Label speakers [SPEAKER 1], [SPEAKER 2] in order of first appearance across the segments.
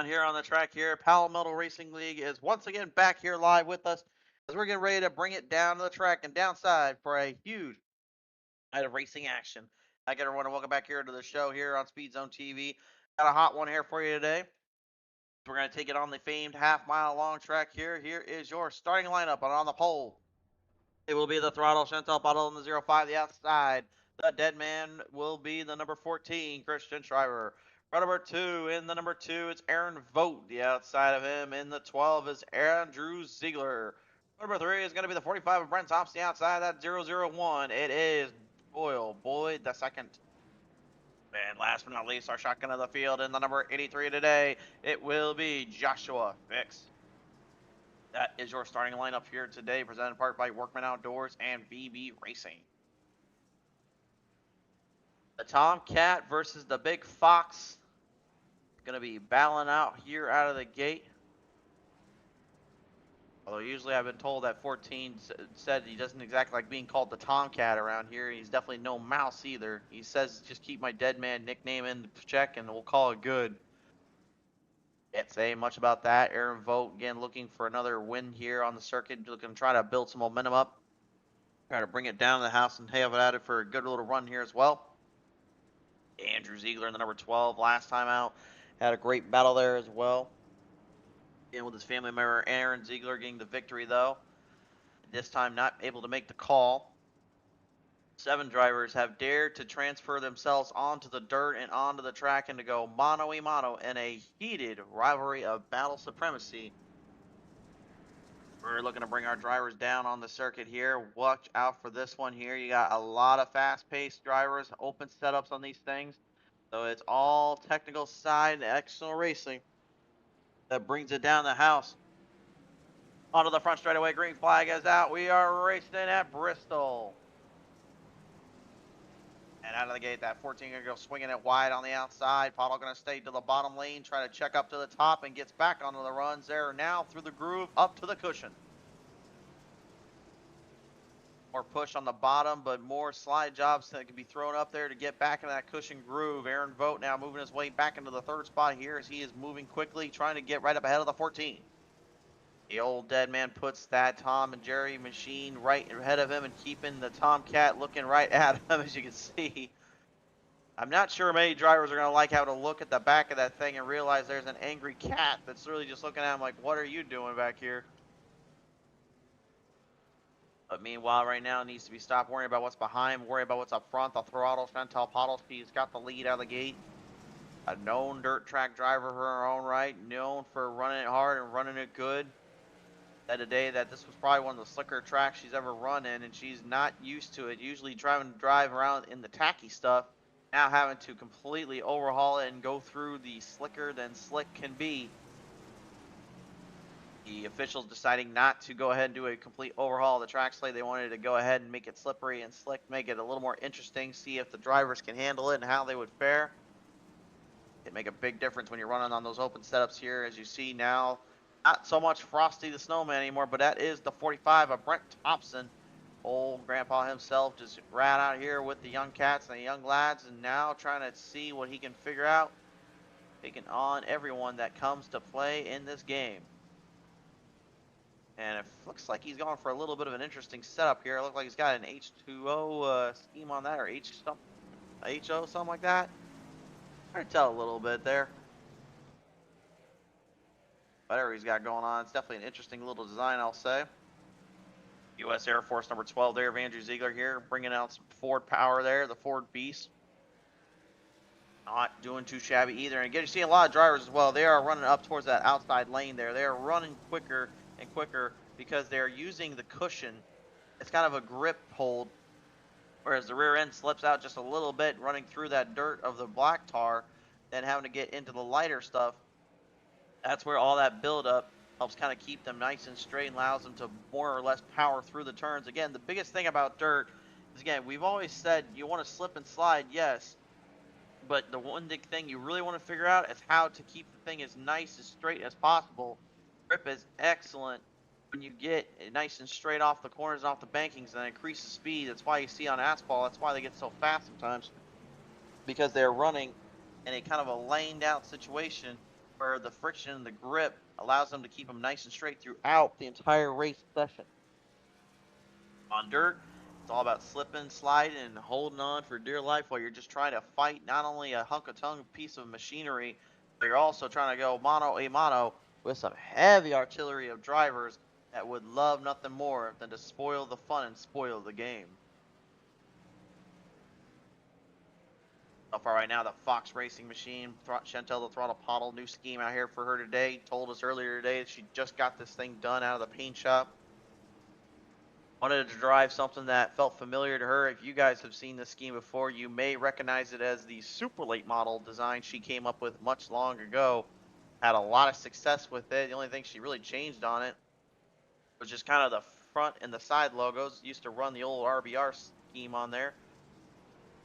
[SPEAKER 1] Here on the track here. Palmetto Racing League is once again back here live with us as we're getting ready to bring it down to the track and downside for a huge night of racing action. Hi, everyone, and welcome back here to the show here on Speed Zone TV. Got a hot one here for you today. We're going to take it on the famed half-mile long track here. Here is your starting lineup, and on the pole, it will be the throttle Chantal Bottle in the 05, the outside. The dead man will be the number 14, Christian Schreiber. Row number 2, in the number 2, it's Aaron Vogt. The outside of him in the 12 is Andrew Ziegler. Row number 3 is going to be the 45 of Brent Thompson. The outside, that's 001. It is Boyle Boyd the second. And last but not least, our shotgun of the field in the number 83 today, it will be Joshua Fix. That is your starting lineup here today, presented in part by Workman Outdoors and VB Racing. The Tomcat versus the Big Fox. Going to be battling out here out of the gate. Although usually I've been told that 14 said he doesn't exactly like being called the Tomcat around here. He's definitely no mouse either. He says just keep my dead man nickname in check and we'll call it good. Can't say much about that. Aaron Vogt, again, looking for another win here on the circuit. Looking to try to build some momentum up. Try to bring it down to the house and have it at it for a good little run here as well. Andrew Ziegler in the number 12 last time out. Had a great battle there as well. And with his family member Aaron Ziegler getting the victory though. This time not able to make the call. 7 drivers have dared to transfer themselves onto the dirt and onto the track and to go mano-a-mano in a heated rivalry of battle supremacy. We're looking to bring our drivers down on the circuit here. Watch out for this one here. You got a lot of fast-paced drivers, open setups on these things. So it's all technical side, excellent racing that brings it down the house. Onto the front straightaway, green flag is out. We are racing at Bristol. And out of the gate, that 14 going to go swinging it wide on the outside. Pottle going to stay to the bottom lane, try to check up to the top and gets back onto the runs there now through the groove up to the cushion. More push on the bottom, but more slide jobs that can be thrown up there to get back in that cushion groove. Aaron Vogt now moving his way back into the third spot here as he is moving quickly, trying to get right up ahead of the 14. The old dead man puts that Tom and Jerry machine right ahead of him and keeping the Tomcat looking right at him, as you can see. I'm not sure many drivers are going to like having to look at the back of that thing and realize there's an angry cat that's really just looking at him like, what are you doing back here? But meanwhile, right now, it needs to be stopped worrying about what's behind, worry about what's up front. The throttle, Chantal Pottle, she's got the lead out of the gate. A known dirt track driver for her own right, known for running it hard and running it good. Said today that this was probably one of the slicker tracks she's ever run in, and she's not used to it. Usually drive around in the tacky stuff, now having to completely overhaul it and go through the slicker than slick can be. The officials deciding not to go ahead and do a complete overhaul of the track slate. They wanted to go ahead and make it slippery and slick, make it a little more interesting, see if the drivers can handle it and how they would fare. It make a big difference when you're running on those open setups here. As you see now, not so much Frosty the Snowman anymore, but that is the 45 of Brent Thompson. Old grandpa himself just ran out here with the young cats and the young lads and now trying to see what he can figure out. Taking on everyone that comes to play in this game. And it looks like he's going for a little bit of an interesting setup here. It looks like he's got an H2O scheme on that, or HO, something like that. Hard to tell a little bit there. Whatever he's got going on, it's definitely an interesting little design, I'll say. U.S. Air Force number 12 there of Andrew Ziegler here, bringing out some Ford power there, the Ford Beast. Not doing too shabby either. And again, you see a lot of drivers as well. They are running up towards that outside lane there. They are running quicker and quicker because they're using the cushion. It's kind of a grip hold, whereas the rear end slips out just a little bit, running through that dirt of the black tar, then having to get into the lighter stuff. That's where all that buildup helps kind of keep them nice and straight and allows them to more or less power through the turns. Again, the biggest thing about dirt is, again, we've always said you want to slip and slide, yes, but the one big thing you really want to figure out is how to keep the thing as nice as straight as possible. Grip is excellent when you get it nice and straight off the corners and off the bankings and increase the speed. That's why you see on asphalt, that's why they get so fast sometimes, because they're running in a kind of a laned out situation where the friction and the grip allows them to keep them nice and straight throughout the entire race session. On dirt, it's all about slipping, sliding, and holding on for dear life while you're just trying to fight not only a hunk of tongue piece of machinery, but you're also trying to go mano a mano with some heavy artillery of drivers that would love nothing more than to spoil the fun and spoil the game. So far right now, the Fox Racing Machine, Chantel the Throttle Pottle, new scheme out here for her today. Told us earlier today that she just got this thing done out of the paint shop. Wanted to drive something that felt familiar to her. If you guys have seen this scheme before, you may recognize it as the super late model design she came up with much long ago. Had a lot of success with it. The only thing she really changed on it was just kind of the front and the side logos. Used to run the old RBR scheme on there.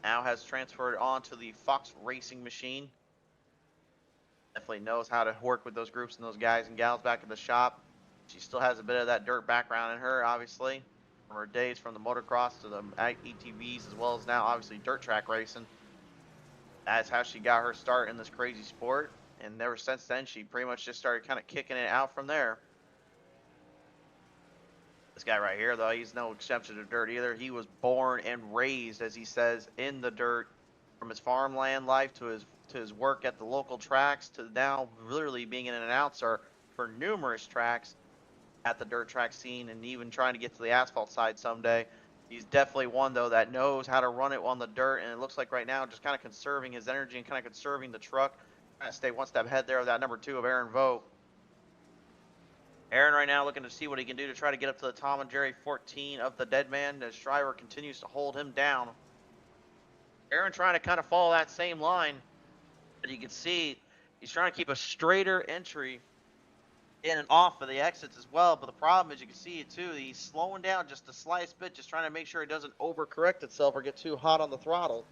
[SPEAKER 1] Now has transferred on to the Fox Racing Machine. Definitely knows how to work with those groups and those guys and gals back at the shop. She still has a bit of that dirt background in her, obviously, from her days from the motocross to the ATVs, as well as now, obviously, dirt track racing. That's how she got her start in this crazy sport. And ever since then, she pretty much just started kind of kicking it out from there. This guy right here, though, he's no exception to dirt either. He was born and raised, as he says, in the dirt, from his farmland life to his work at the local tracks to now literally being an announcer for numerous tracks at the dirt track scene and even trying to get to the asphalt side someday. He's definitely one, though, that knows how to run it on the dirt, and it looks like right now just kind of conserving his energy and kind of conserving the truck. Trying to stay one step ahead there of that number 2 of Aaron Vogt. Aaron right now looking to see what he can do to try to get up to the Tom and Jerry 14 of the dead man as Shriver continues to hold him down. Aaron trying to kind of follow that same line, but you can see he's trying to keep a straighter entry in and off of the exits as well. But the problem is, you can see it too, he's slowing down just the slightest bit, just trying to make sure it doesn't overcorrect itself or get too hot on the throttle.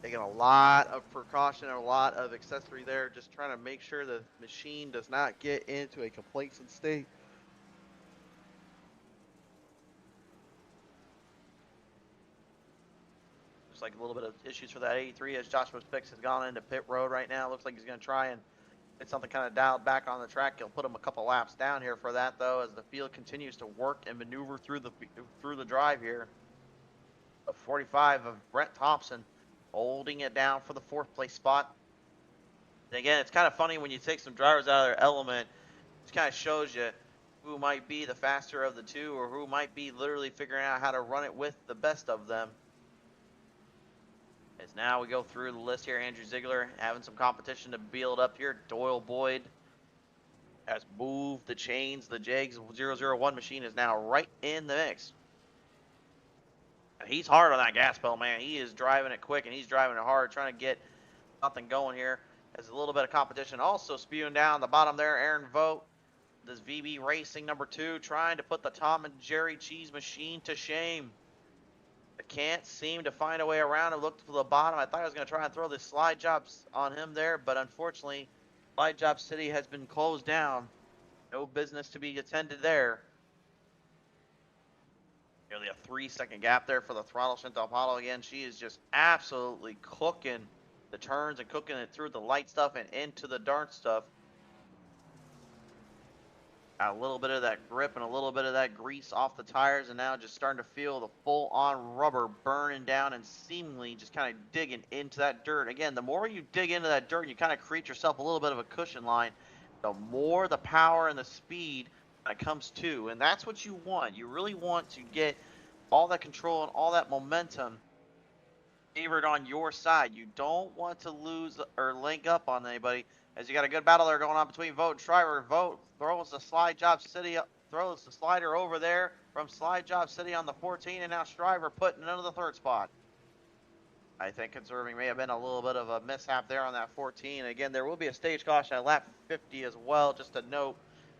[SPEAKER 1] Taking a lot of precaution and a lot of accessory there, just trying to make sure the machine does not get into a complacent state. Looks like a little bit of issues for that 83 as Joshua Spix has gone into pit road right now. Looks like he's going to try and get something kind of dialed back on the track. He'll put him a couple laps down here for that, though, as the field continues to work and maneuver through the drive here. A 45 of Brent Thompson holding it down for the 4th place spot. And again, it's kind of funny when you take some drivers out of their element. It kind of shows you who might be the faster of the two or who might be literally figuring out how to run it with the best of them. As now we go through the list here, Andrew Ziegler having some competition to build up here. Doyle Boyd has moved the chains. The Jags 001 machine is now right in the mix. He's hard on that gas pedal, man. He is driving it quick and he's driving it hard, trying to get something going here. There's a little bit of competition also spewing down the bottom there. Aaron Vogt, this VB Racing number 2, trying to put the Tom and Jerry Cheese machine to shame. I can't seem to find a way around it. Looked to the bottom. I thought I was going to try and throw the slide jobs on him there, but unfortunately, Slide Job City has been closed down. No business to be attended there. Nearly a 3-second gap there for the throttle. Chantal Apollo again. She is just absolutely cooking the turns and cooking it through the light stuff and into the dark stuff. Got a little bit of that grip and a little bit of that grease off the tires, and now just starting to feel the full-on rubber burning down and seemingly just kind of digging into that dirt. Again, the more you dig into that dirt, you kind of create yourself a little bit of a cushion line, the more the power and the speed that comes to, and that's what you want. You really want to get all that control and all that momentum favored on your side. You don't want to lose or link up on anybody, as you got a good battle there going on between Vogt and Shriver. Vogt throws the Slide Job City up, throws the slider over there from Slide Job City on the 14, and now Shriver putting it into the 3rd spot. I think conserving may have been a little bit of a mishap there on that 14. Again, there will be a stage caution at lap 50 as well, just a note.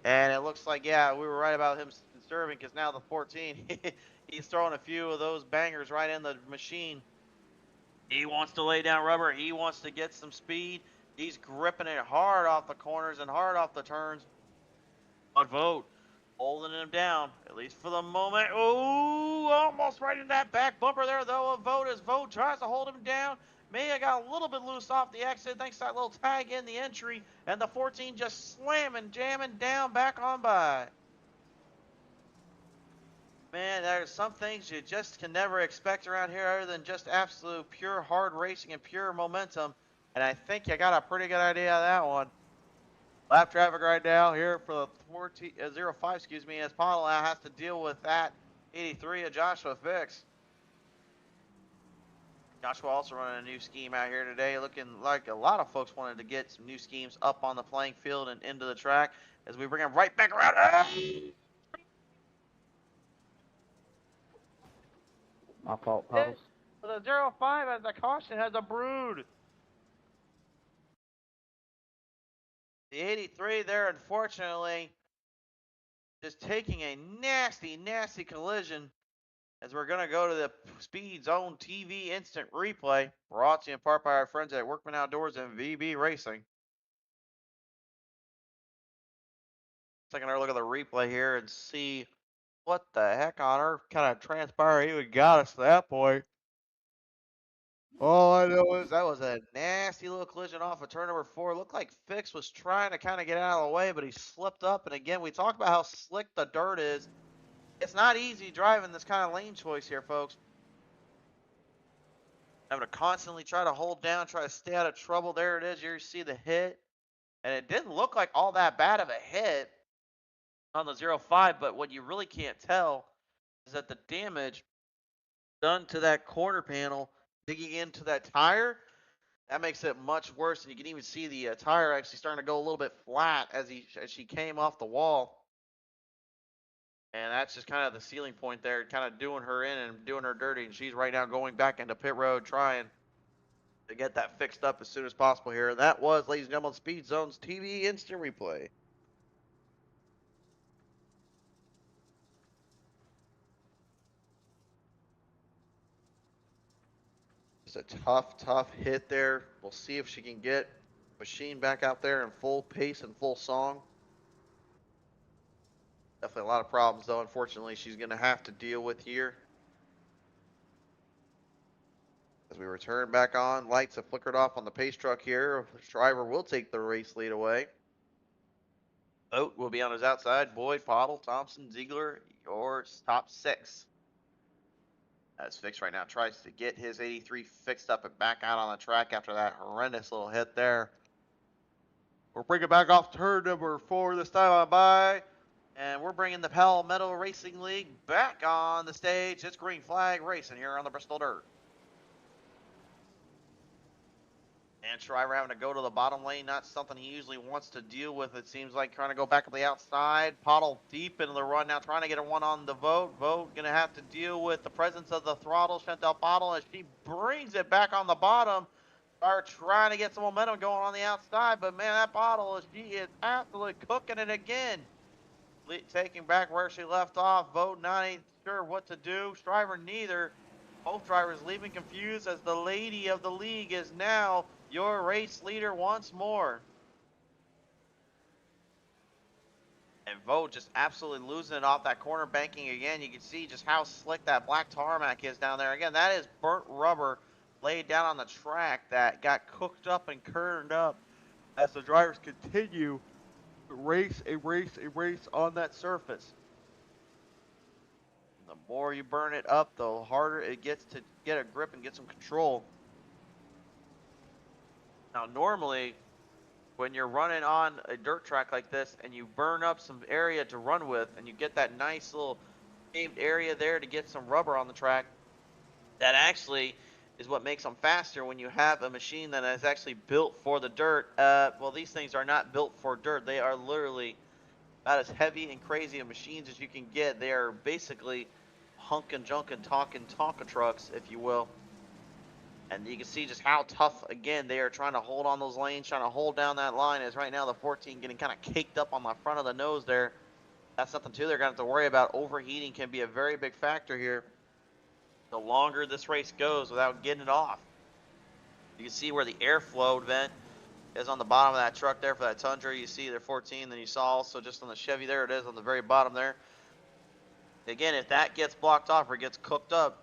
[SPEAKER 1] And it looks like, yeah, we were right about him conserving, because now the 14, he's throwing a few of those bangers right in the machine. He wants to lay down rubber. He wants to get some speed. He's gripping it hard off the corners and hard off the turns. But Vogt holding him down, at least for the moment. Oh, almost right in that back bumper there, though, of Vogt, as Vogt tries to hold him down. May have got a little bit loose off the exit thanks to that little tag in the entry, and the 14 just slamming, jamming down back on by. Man, there's some things you just can never expect around here other than just absolute pure hard racing and pure momentum. And I think you got a pretty good idea of that one. Lap traffic right now here for the 05, excuse me, as Paddle now has to deal with that 83 of Joshua Fix. Joshua also running a new scheme out here today, looking like a lot of folks wanted to get some new schemes up on the playing field and into the track as we bring them right back around.
[SPEAKER 2] My fault, Puddles.
[SPEAKER 1] The 05 as the caution has a brood. The 83 there, unfortunately, just taking a nasty, nasty collision as we're going to go to the Speed Zone TV instant replay, brought to you in part by our friends at Workman Outdoors and VB Racing. Taking our look at the replay here and see what the heck on earth kind of transpired even got us to that point. All I know is that was a nasty little collision off of turn number 4. Looked like Fix was trying to kind of get out of the way, but he slipped up. And again, we talked about how slick the dirt is. It's not easy driving this kind of lane choice here, folks. Having to constantly try to hold down, try to stay out of trouble. There it is. You see the hit. And it didn't look like all that bad of a hit on the 05, but what you really can't tell is that the damage done to that corner panel digging into that tire, that makes it much worse. And you can even see the tire actually starting to go a little bit flat as she came off the wall. And that's just kind of the ceiling point there, kind of doing her in and doing her dirty. And she's right now going back into pit road trying to get that fixed up as soon as possible here. And that was, ladies and gentlemen, Speed Zone's TV instant replay. Just a tough, tough hit there. We'll see if she can get machine back out there in full pace and full song. Definitely a lot of problems, though, unfortunately, she's going to have to deal with here. As we return back on, lights have flickered off on the pace truck here. The driver will take the race lead away. Oat will be on his outside. Boyd, Pottle, Thompson, Ziegler, your top 6. As Fix right now tries to get his 83 fixed up and back out on the track after that horrendous little hit there. We'll bring it back off turn number 4 this time on by. And we're bringing the Palmetto Racing League back on the stage. It's green flag racing here on the Bristol Dirt. And Shriver having to go to the bottom lane, not something he usually wants to deal with. It seems like trying to go back up the outside. Pottle deep into the run now, trying to get a one on the Vote. Vote going to have to deal with the presence of the throttle. Chantel Pottle as she brings it back on the bottom. Are trying to get some momentum going on the outside, but man, that Pottle, she is absolutely cooking it again. Taking back where she left off. Vote not ain't sure what to do. Shriver neither. Both drivers leaving confused as the lady of the league is now your race leader once more. And Vogt just absolutely losing it off that corner banking again. You can see just how slick that black tarmac is down there. Again, that is burnt rubber laid down on the track that got cooked up and kerned up as the drivers continue to race on that surface. The more you burn it up, the harder it gets to get a grip and get some control. Now, normally, when you're running on a dirt track like this and you burn up some area to run with and you get that nice little paved area there to get some rubber on the track, that actually is what makes them faster when you have a machine that is actually built for the dirt. Well, these things are not built for dirt. They are literally about as heavy and crazy of machines as you can get. They are basically hunkin' junkin' talking Tonka trucks, if you will. And you can see just how tough, again, they are trying to hold on those lanes, trying to hold down that line. As right now the 14 getting kind of caked up on the front of the nose there. That's something, too, they're going to have to worry about. Overheating can be a very big factor here the longer this race goes without getting it off. You can see where the airflow vent is on the bottom of that truck there for that Tundra. You see there 14, then you saw also just on the Chevy there it is on the very bottom there. Again, if that gets blocked off or gets cooked up,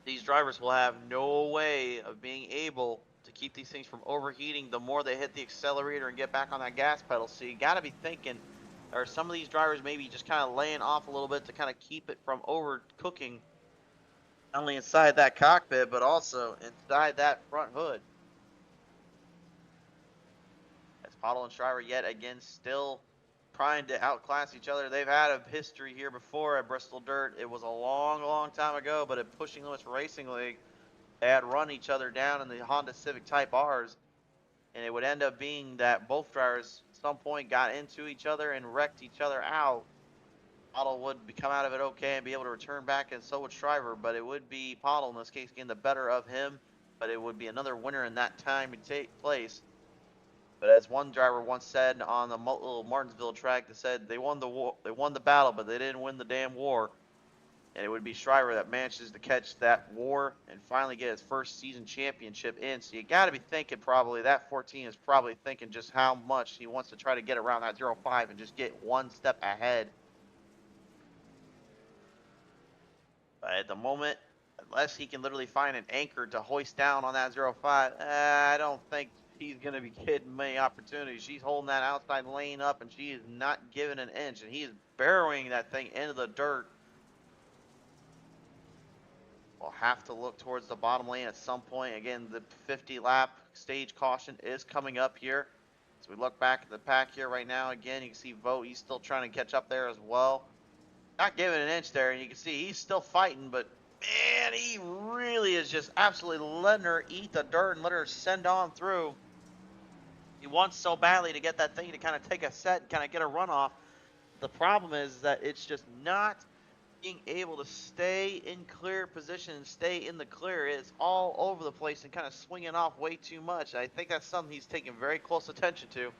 [SPEAKER 1] these drivers will have no way of being able to keep these things from overheating the more they hit the accelerator and get back on that gas pedal. So you got to be thinking, or some of these drivers maybe just kind of laying off a little bit to kind of keep it from overcooking, not only inside that cockpit, but also inside that front hood. As Pottle and Shriver yet again still trying to outclass each other. They've had a history here before at Bristol Dirt. It was a long, long time ago, but at Pushing Limits Racing League, they had run each other down in the Honda Civic Type R's, and it would end up being that both drivers at some point got into each other and wrecked each other out. Pottle would come out of it okay and be able to return back, and so would Shriver, but it would be Pottle in this case getting the better of him, but it would be another winner in that time to take place. But as one driver once said on the little Martinsville track, they said they won the war, they won the battle, but they didn't win the damn war. And it would be Shriver that manages to catch that war and finally get his first season championship in. So you got to be thinking probably that 14 is probably thinking just how much he wants to try to get around that 05 and just get one step ahead. But at the moment, unless he can literally find an anchor to hoist down on that 05, I don't think he's going to be getting many opportunities. She's holding that outside lane up, and she is not giving an inch, and he is barreling that thing into the dirt. We'll have to look towards the bottom lane at some point. Again, the 50-lap stage caution is coming up here. So we look back at the pack here right now. Again, you can see Vogt, he's still trying to catch up there as well. Not giving an inch there, and you can see he's still fighting, but man, he really is just absolutely letting her eat the dirt and let her send on through. He wants so badly to get that thing to kind of take a set and kind of get a run off. The problem is that it's just not being able to stay in clear position and stay in the clear. It's all over the place and kind of swinging off way too much. I think that's something he's taking very close attention to.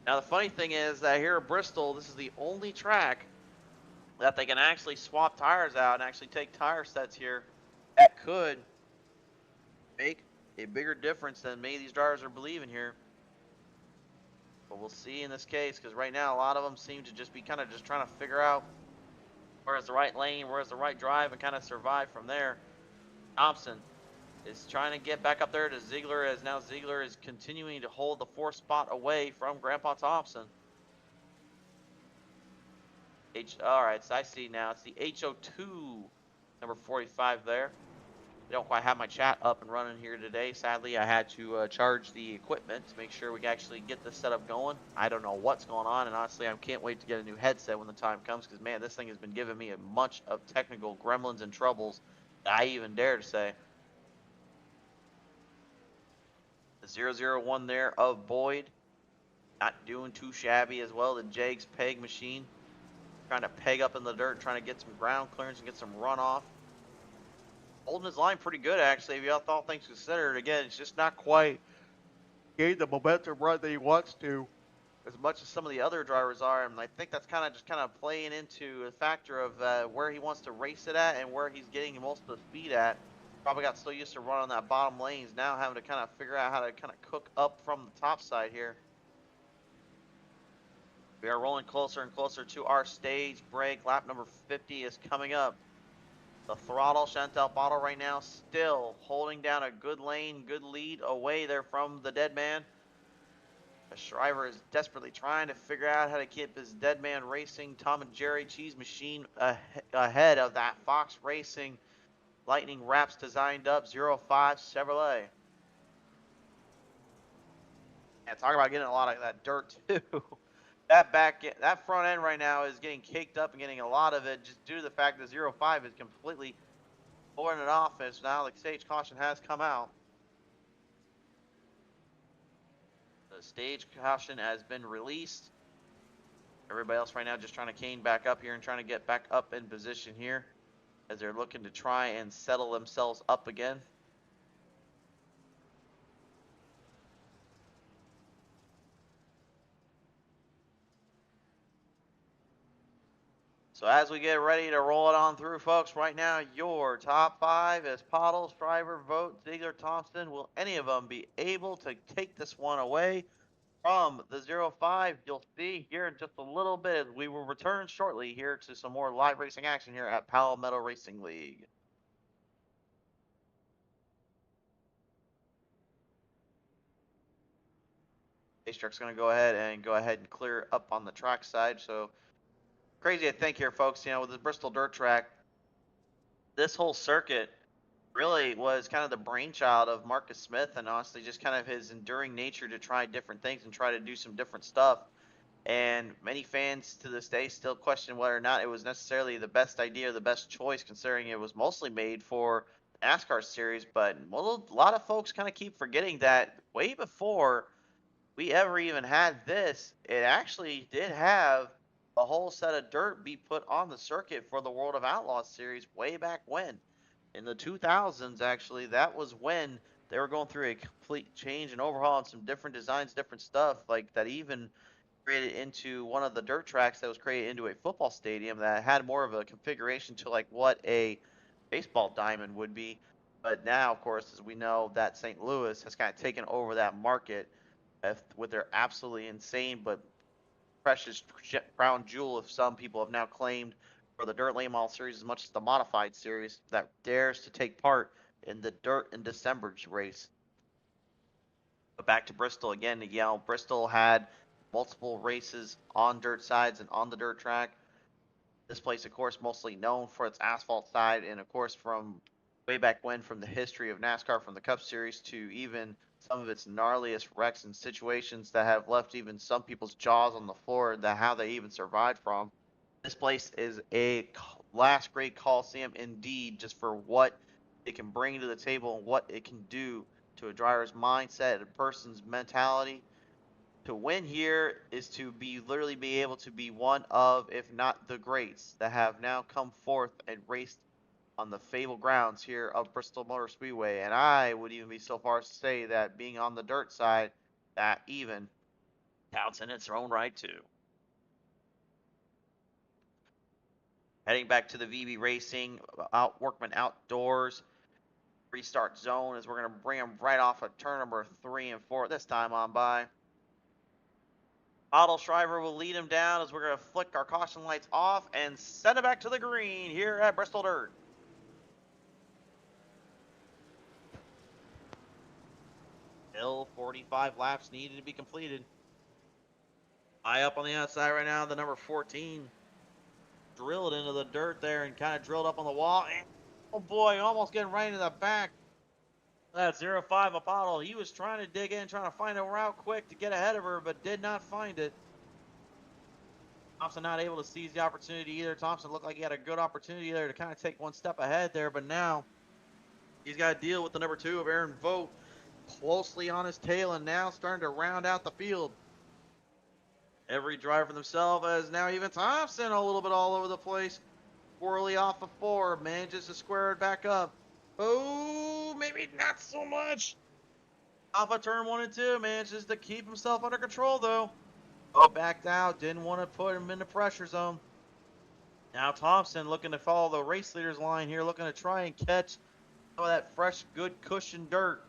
[SPEAKER 1] Now, the funny thing is that here at Bristol, this is the only track that they can actually swap tires out and actually take tire sets here that could make a bigger difference than many of these drivers are believing here. But we'll see in this case, because right now a lot of them seem to just be kind of just trying to figure out where's the right lane, where's the right drive, and kind of survive from there. Thompson is trying to get back up there to Ziegler, as now Ziegler is continuing to hold the 4th spot away from Grandpa Thompson. All right, so I see now it's the HO2, number 45 there. I don't quite have my chat up and running here today. Sadly, I had to charge the equipment to make sure we can actually get this setup going. I don't know what's going on, and honestly, I can't wait to get a new headset when the time comes, because, man, this thing has been giving me a bunch of technical gremlins and troubles that I even dare to say. The 001 there of Boyd, not doing too shabby as well. The Jags peg machine, trying to peg up in the dirt, trying to get some ground clearance and get some runoff. Holding his line pretty good, actually, if you all things considered. Again, it's just not quite getting the momentum run that he wants to, as much as some of the other drivers are. And I think that's kind of playing into a factor of where he wants to race it at and where he's getting most of the speed at. Probably got so used to running that bottom lanes, now having to kind of figure out how to kind of cook up from the top side here. We are rolling closer and closer to our stage break. Lap number 50 is coming up. The throttle, Chantal Bottle right now still holding down a good lane, good lead away there from the dead man. Shriver is desperately trying to figure out how to keep his dead man racing Tom and Jerry cheese machine ahead of that Fox Racing Lightning Wraps designed up 05 Chevrolet. Yeah, talk about getting a lot of that dirt too. That front end right now is getting caked up and getting a lot of it just due to the fact that 05 is completely pulling it off, as now the stage caution has come out. The stage caution has been released. Everybody else right now just trying to cane back up here and trying to get back up in position here as they're looking to try and settle themselves up again. So as we get ready to roll it on through, folks, right now your top 5 is Pottle, Shriver, Vogt, Ziegler, Thompson. Will any of them be able to take this one away? from the 05. You'll see here in just a little bit. We will return shortly here to some more live racing action here at Palmetto Racing League. Truck's going to go ahead and clear up on the track side. So crazy to think here, folks. You know, with the Bristol Dirt track, this whole circuit really was kind of the brainchild of Marcus Smith, and honestly, just kind of his enduring nature to try different things and try to do some different stuff. And many fans to this day still question whether or not it was necessarily the best idea or the best choice, considering it was mostly made for the NASCAR series. But a lot of folks kind of keep forgetting that way before we ever even had this, it actually did have a whole set of dirt be put on the circuit for the World of Outlaws series way back when. In the 2000s, actually, that was when they were going through a complete change and overhaul and some different designs, different stuff, like that even created into one of the dirt tracks that was created into a football stadium that had more of a configuration to like what a baseball diamond would be. But now, of course, as we know, that St. Louis has kind of taken over that market with their absolutely insane but precious crown jewel, if some people have now claimed, for the Dirt Late Model Series as much as the modified series that dares to take part in the Dirt in December race. But back to Bristol again. Bristol had multiple races on dirt sides and on the dirt track. This place, of course, mostly known for its asphalt side, and of course, from way back when, from the history of NASCAR, from the Cup Series to even some of its gnarliest wrecks and situations that have left even some people's jaws on the floor, that how they even survived from. This place is a last great Coliseum indeed, just for what it can bring to the table and what it can do to a driver's mindset, a person's mentality. To win here is to be literally be able to be one of, if not the greats, that have now come forth and raced on the fabled grounds here of Bristol Motor Speedway. And I would even be so far as to say that being on the dirt side, that even counts in its own right too. Heading back to the VB Racing Workman Outdoors restart zone, as we're going to bring them right off of turn number 3 and 4 this time on by. Otto Shriver will lead him down as we're going to flick our caution lights off and send it back to the green here at Bristol Dirt. Still 45 laps needed to be completed. High up on the outside right now, the number 14 drilled into the dirt there and kind of drilled up on the wall. And, oh boy, almost getting right into the back. That 05 Apollo. He was trying to dig in, trying to find a route quick to get ahead of her, but did not find it. Thompson not able to seize the opportunity either. Thompson looked like he had a good opportunity there to kind of take one step ahead there, but now he's got to deal with the number 2 of Aaron Vogt closely on his tail and now starting to round out the field. Every driver for themselves, as now even Thompson a little bit all over the place. Swirly off of 4, manages to square it back up. Oh, maybe not so much. Off of turn 1 and 2, manages to keep himself under control though. Oh, backed out, didn't want to put him in the pressure zone. Now Thompson looking to follow the race leader's line here, looking to try and catch some of that fresh, good cushion dirt.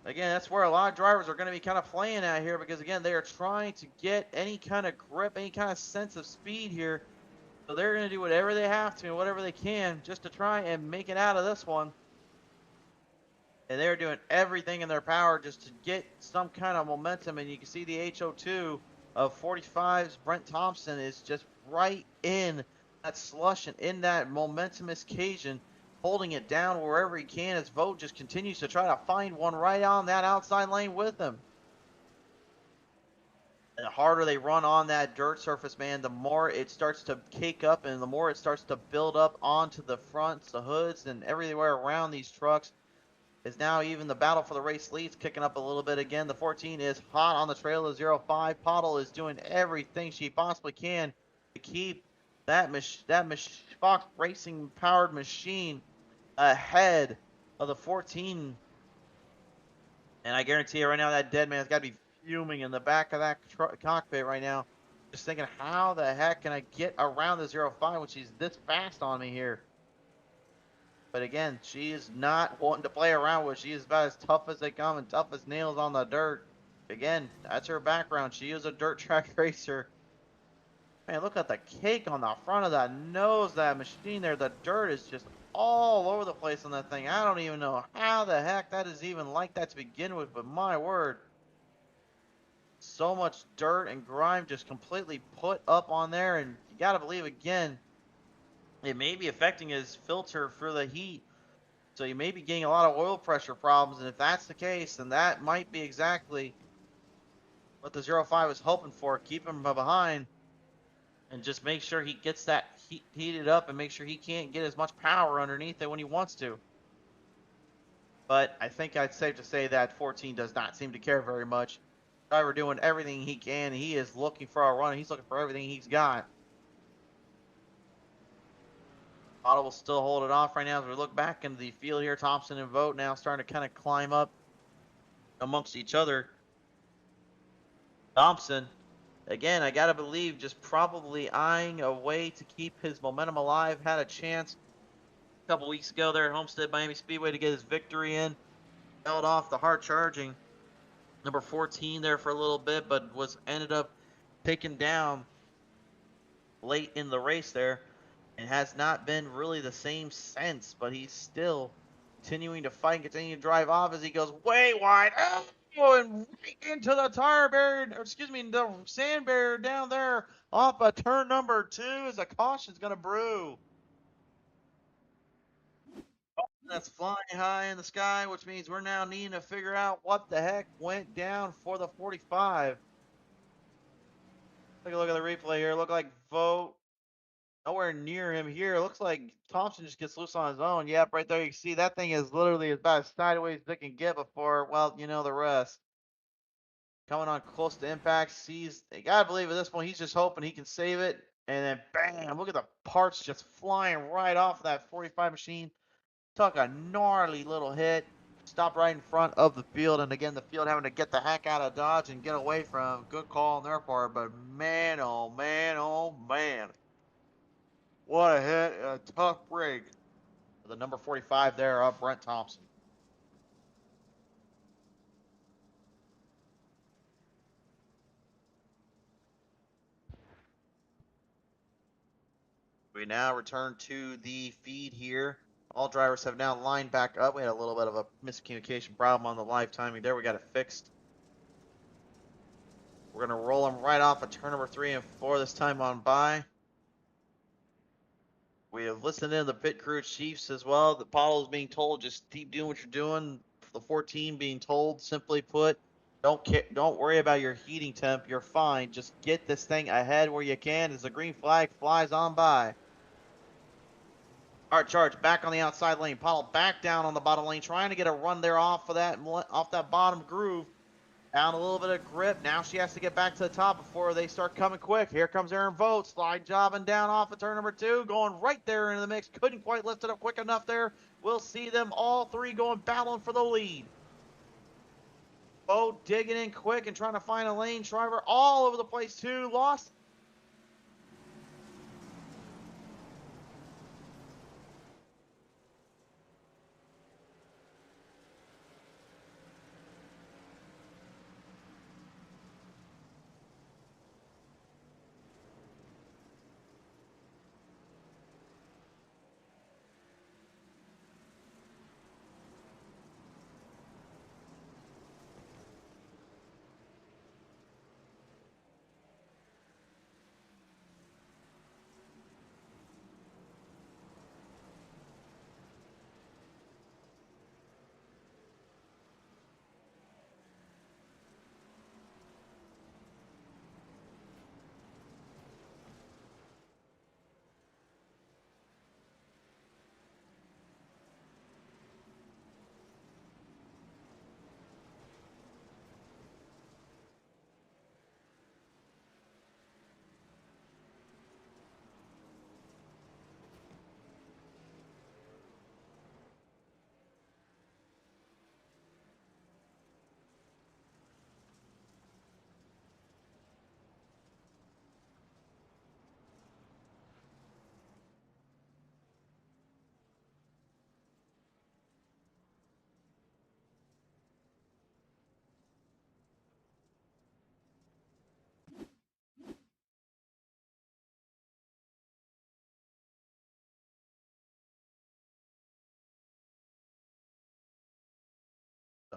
[SPEAKER 1] Again, that's where a lot of drivers are going to be kind of playing at here, because again, they are trying to get any kind of grip, any kind of sense of speed here. So they're going to do whatever they have to and whatever they can just to try and make it out of this one. And they're doing everything in their power just to get some kind of momentum. And you can see the HO2 of 45's Brent Thompson is just right in that slush and in that momentumous occasion, holding it down wherever he can as Vogt just continues to try to find one right on that outside lane with him. And the harder they run on that dirt surface, man, the more it starts to cake up and the more it starts to build up onto the fronts, the hoods, and everywhere around these trucks. Is now even the battle for the race leads kicking up a little bit again. The 14 is hot on the trail of 05. Pottle is doing everything she possibly can to keep that Fox Racing powered machine ahead of the 14. And I guarantee you right now that dead man's got to be fuming in the back of that cockpit right now. Just thinking, how the heck can I get around the 05 when she's this fast on me here? But again, she is not wanting to play around with. She is about as tough as they come and tough as nails on the dirt. again, that's her background. She is a dirt track racer. Man, look at the cake on the front of that nose, that machine there. The dirt is just all over the place on that thing. I don't even know how the heck that is even like that to begin with, but my word. So much dirt and grime just completely put up on there, and you got to believe, again, it may be affecting his filter for the heat. So you may be getting a lot of oil pressure problems, and if that's the case, then that might be exactly what the 05 is hoping for. Keep him behind and just make sure he gets that heated up and make sure he can't get as much power underneath it when he wants to. But I think it's safe to say that 14 does not seem to care very much. Driver doing everything he can. He is looking for a run. He's looking for everything he's got. Otto will still hold it off right now as we look back into the field here. Thompson and Vogt now starting to kind of climb up amongst each other. Thompson, again, I got to believe, just probably eyeing a way to keep his momentum alive. Had a chance a couple weeks ago there at Homestead Miami Speedway to get his victory in. Held off the hard charging number 14 there for a little bit, but was ended up taken down late in the race there and has not been really the same since, but he's still continuing to fight and continuing to drive off as he goes way wide. Oh, and right into the tire barrier, or excuse me, the sand barrier down there off of turn number 2 as a caution's going to brew. That's flying high in the sky, which means we're now needing to figure out what the heck went down for the 45. Take a look at the replay here. Look like Vogt nowhere near him here. Looks like Thompson just gets loose on his own. Yep, right there. You see that thing is literally about as sideways as it can get before, well, you know the rest. Coming on close to impact, sees, you gotta believe at this point he's just hoping he can save it. And then bam, look at the parts just flying right off of that 45 machine. Took a gnarly little hit. Stopped right in front of the field. And again, the field having to get the heck out of Dodge and get away from. Good call on their part. But man, oh man, oh man. What a hit. A tough break. The number 45 there of Brent Thompson. We now return to the feed here. All drivers have now lined back up. We had a little bit of a miscommunication problem on the live timing there. We got it fixed. We're going to roll them right off of turn number 3 and 4 this time on by. We have listened in the pit crew chiefs as well. The Apollo's being told just keep doing what you're doing. The 14 being told, simply put, don't worry about your heating temp. You're fine. Just get this thing ahead where you can as the green flag flies on by. Hard charge back on the outside lane. Apollo back down on the bottom lane, trying to get a run there off that bottom groove. Down a little bit of grip. Now she has to get back to the top before they start coming quick. Here comes Aaron Vogt. Slide jobbing down off of turn number 2. Going right there into the mix. Couldn't quite lift it up quick enough there. We'll see them all three going battling for the lead. Vogt digging in quick and trying to find a lane. Shriver all over the place too. Lost.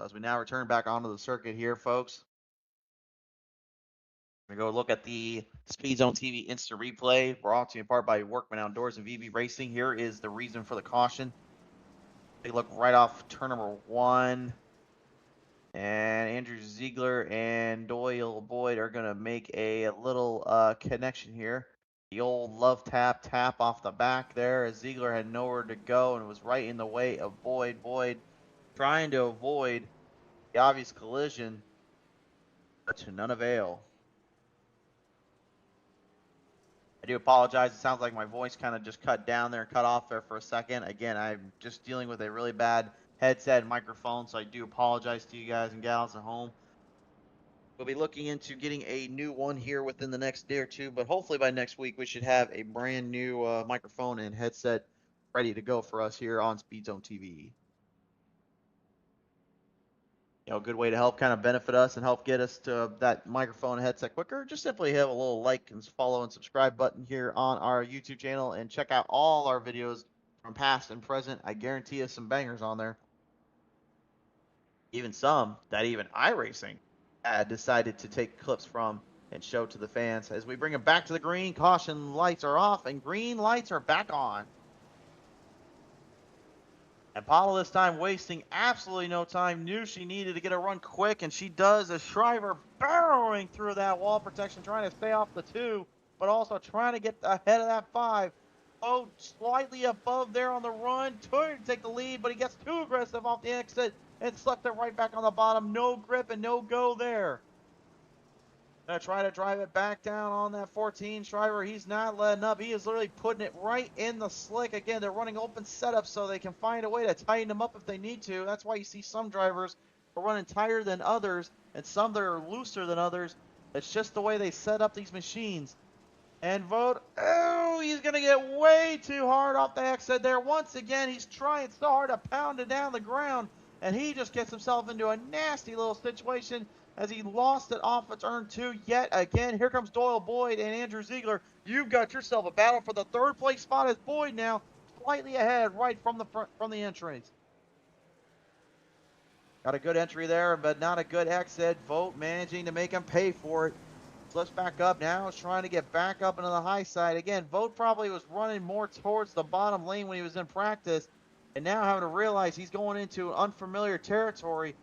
[SPEAKER 1] As we now return back onto the circuit here, folks, we're going to go look at the Speed Zone TV instant replay. We're brought to you in part by Workman Outdoors and VB Racing. Here is the reason for the caution. Take a look right off turn number 1. And Andrew Ziegler and Doyle Boyd are going to make a little connection here. The old love tap off the back there as Ziegler had nowhere to go and was right in the way of Boyd. Boyd trying to avoid the obvious collision, but to none avail. I do apologize. It sounds like my voice kind of just cut down there, cut off there for a second. Again, I'm just dealing with a really bad headset and microphone, so I do apologize to you guys and gals at home. We'll be looking into getting a new one here within the next day or two, but hopefully by next week we should have a brand new microphone and headset ready to go for us here on Speed Zone TV. A good way to help kind of benefit us and help get us to that microphone and headset quicker, just simply hit a little like and follow and subscribe button here on our YouTube channel and check out all our videos from past and present. I guarantee you some bangers on there. Even some that even iRacing had decided to take clips from and show to the fans. As we bring it back to the green, caution lights are off and green lights are back on. And Paula this time wasting absolutely no time, knew she needed to get a run quick, and she does as Shriver barreling through that wall protection, trying to stay off the 2, but also trying to get ahead of that 5. Oh, slightly above there on the run, trying to take the lead, but he gets too aggressive off the exit and slipped it right back on the bottom. No grip and no go there. Gonna try to drive it back down on that 14 Shriver. He's not letting up. He is literally putting it right in the slick. Again, they're running open setups so they can find a way to tighten them up if they need to. That's why you see some drivers are running tighter than others and some that are looser than others. It's just the way they set up these machines. And Vogt, oh, he's going to get way too hard off the exit there. Once again, he's trying so hard to pound it down the ground, and he just gets himself into a nasty little situation as he lost it off of turn 2 yet again. Here comes Doyle Boyd and Andrew Ziegler. You've got yourself a battle for the 3rd place spot as Boyd now slightly ahead right from the front, from the entrance. Got a good entry there, but not a good exit. Vogt managing to make him pay for it. Flips back up now, is trying to get back up into the high side. Again, Vogt probably was running more towards the bottom lane when he was in practice, and now having to realize he's going into unfamiliar territory.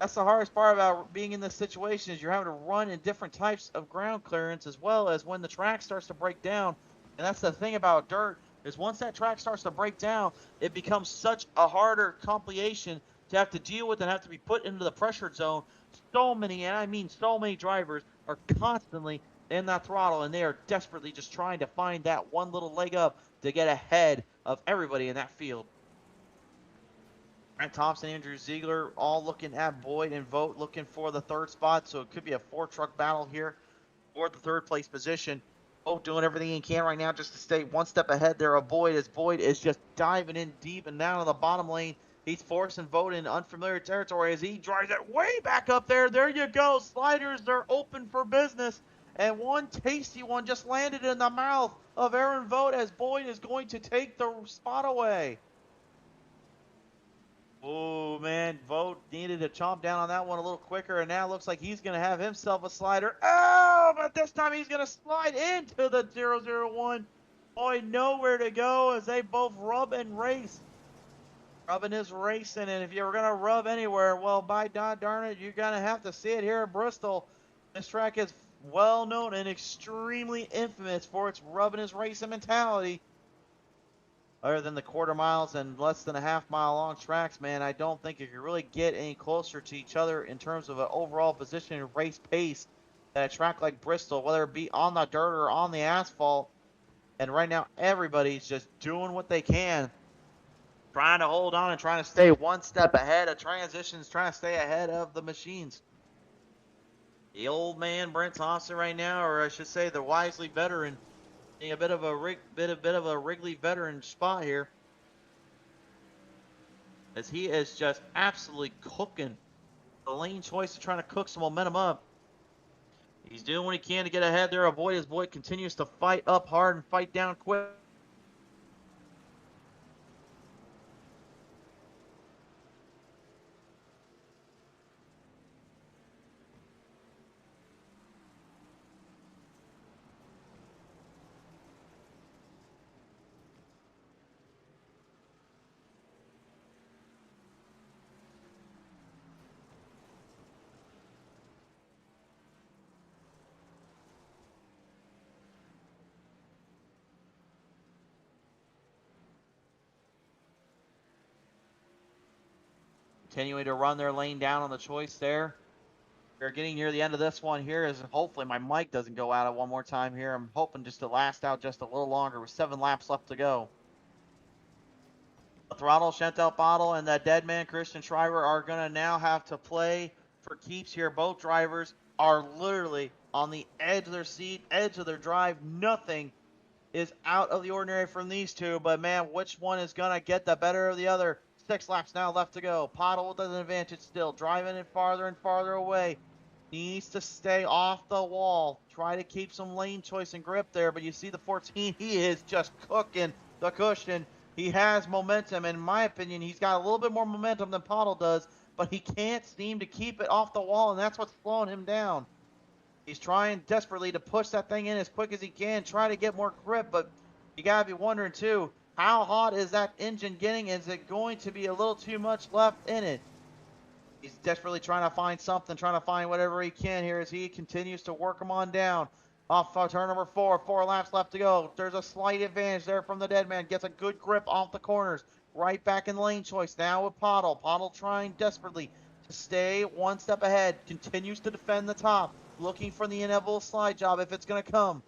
[SPEAKER 1] That's the hardest part about being in this situation, is you're having to run in different types of ground clearance as well as when the track starts to break down. And that's the thing about dirt, is once that track starts to break down, it becomes such a harder complication to have to deal with and have to be put into the pressured zone. So many, and I mean so many drivers are constantly in that throttle, and they are desperately just trying to find that one little leg up to get ahead of everybody in that field. Brent Thompson, Andrew Ziegler, all looking at Boyd and Vogt, looking for the 3rd spot, so it could be a 4-truck battle here for the 3rd place position. Vogt doing everything he can right now just to stay one step ahead there of Boyd, as Boyd is just diving in deep and down in the bottom lane. He's forcing Vogt in unfamiliar territory as he drives it way back up there. There you go. Sliders are open for business. And one tasty one just landed in the mouth of Aaron Vogt as Boyd is going to take the spot away. Oh, man, Vogt needed to chomp down on that one a little quicker, and now it looks like he's going to have himself a slider. Oh, but this time he's going to slide into the 001. Boy, nowhere to go as they both rub and race. Rubbing is racing, and if you're going to rub anywhere, well, by darn it, you're going to have to see it here at Bristol. This track is well known and extremely infamous for its rubbing is racing mentality. Other than the quarter miles and less than a half-mile long tracks, man, I don't think you can really get any closer to each other in terms of an overall position and race pace at a track like Bristol, whether it be on the dirt or on the asphalt. And right now, everybody's just doing what they can, trying to hold on and trying to stay one step ahead of transitions, trying to stay ahead of the machines. The old man, Brent Thompson, right now, or I should say the wisely veteran, a bit of a Wrigley veteran spot here, as he is just absolutely cooking the lane choice to trying to cook some momentum up. He's doing what he can to get ahead there. Avoid as Boyd continues to fight up hard and fight down quick. continuing to run their lane down on the choice there. We're getting near the end of this one here. Is hopefully my mic doesn't go out one more time here. I'm hoping just to last out just a little longer with 7 laps left to go. The Throttle, Chantel Bottle, and that dead man Christian Schreiber are going to now have to play for keeps here. Both drivers are literally on the edge of their seat, edge of their drive. Nothing is out of the ordinary from these two, but man, which one is going to get the better of the other? 6 laps now left to go. Pottle with an advantage still, driving it farther and farther away. Needs to stay off the wall. Try to keep some lane choice and grip there, but you see the 14, he is just cooking the cushion. He has momentum. In my opinion, he's got a little bit more momentum than Pottle does, but he can't seem to keep it off the wall, and that's what's slowing him down. He's trying desperately to push that thing in as quick as he can, try to get more grip, but you got to be wondering, too, how hot is that engine getting? Is it going to be a little too much left in it? He's desperately trying to find something, trying to find whatever he can here as he continues to work him on down. Off turn number 4, 4 laps left to go. There's a slight advantage there from the dead man. Gets a good grip off the corners. Right back in lane choice now with Pottle. Pottle trying desperately to stay one step ahead. Continues to defend the top. Looking for the inevitable slide job if it's going to come.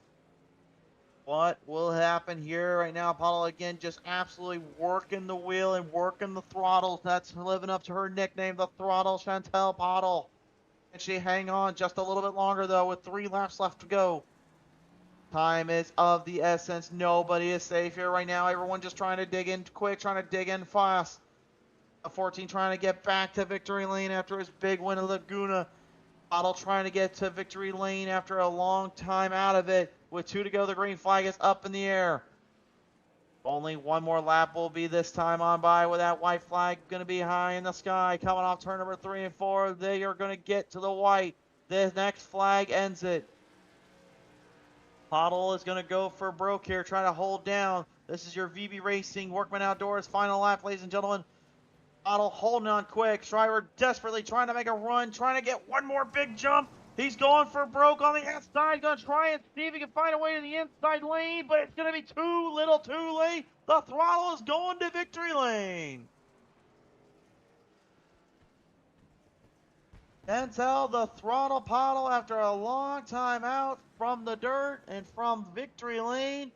[SPEAKER 1] What will happen here right now? Pottle again just absolutely working the wheel and working the throttle. That's living up to her nickname, the Throttle, Chantel Pottle. Can she hang on just a little bit longer though with 3 laps left to go? Time is of the essence. Nobody is safe here right now. Everyone just trying to dig in quick, trying to dig in fast. A 14 trying to get back to victory lane after his big win at Laguna. Pottle trying to get to victory lane after a long time out of it. With 2 to go, the green flag is up in the air. Only one more lap will be this time on by with that white flag going to be high in the sky. Coming off turn number 3 and 4, they are going to get to the white. The next flag ends it. Pottle is going to go for broke here, trying to hold down. This is your VB Racing Workman Outdoors final lap, ladies and gentlemen. Pottle holding on quick. Schreiber desperately trying to make a run, trying to get one more big jump. He's going for broke on the outside. Going to try and see if he can find a way to the inside lane, but it's going to be too little too late. The Throttle is going to victory lane. Denzel, the Throttle Pottle, after a long time out from the dirt and from victory lane,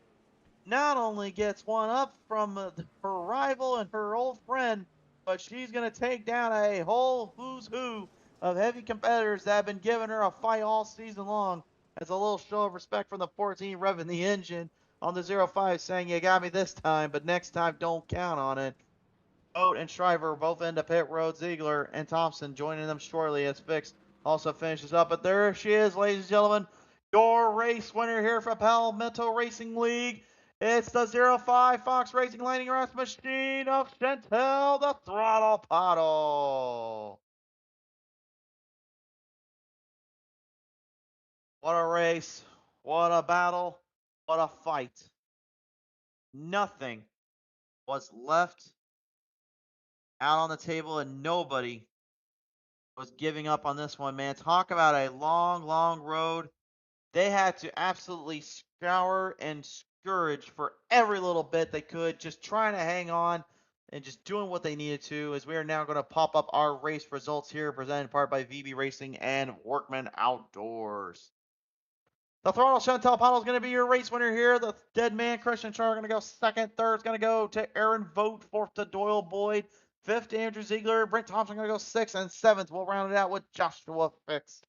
[SPEAKER 1] not only gets one up from her rival and her old friend, but she's going to take down a whole who's who of heavy competitors that have been giving her a fight all season long. As a little show of respect from the 14 revving the engine on the 05, saying, you got me this time, but next time don't count on it. Oat and Shriver both into pit road. Ziegler and Thompson joining them shortly as Fix also finishes up. But there she is, ladies and gentlemen, your race winner here for Palmetto Racing League. It's the 05 Fox Racing Lightning Rest Machine of Chantel, the Throttle Pottle. What a race. What a battle. What a fight. Nothing was left out on the table and nobody was giving up on this one, man. Talk about a long, long road. They had to absolutely scour and scourge for every little bit they could, just trying to hang on and just doing what they needed to, as we are now going to pop up our race results here, presented in part by VB Racing and Workman Outdoors. The Throttle Chantel Pottle is going to be your race winner here. The Dead Man Christian Char are going to go second. Third is going to go to Aaron Vogt. Fourth to Doyle Boyd. Fifth to Andrew Ziegler. Brent Thompson going to go sixth. And seventh, we'll round it out with Joshua Fix.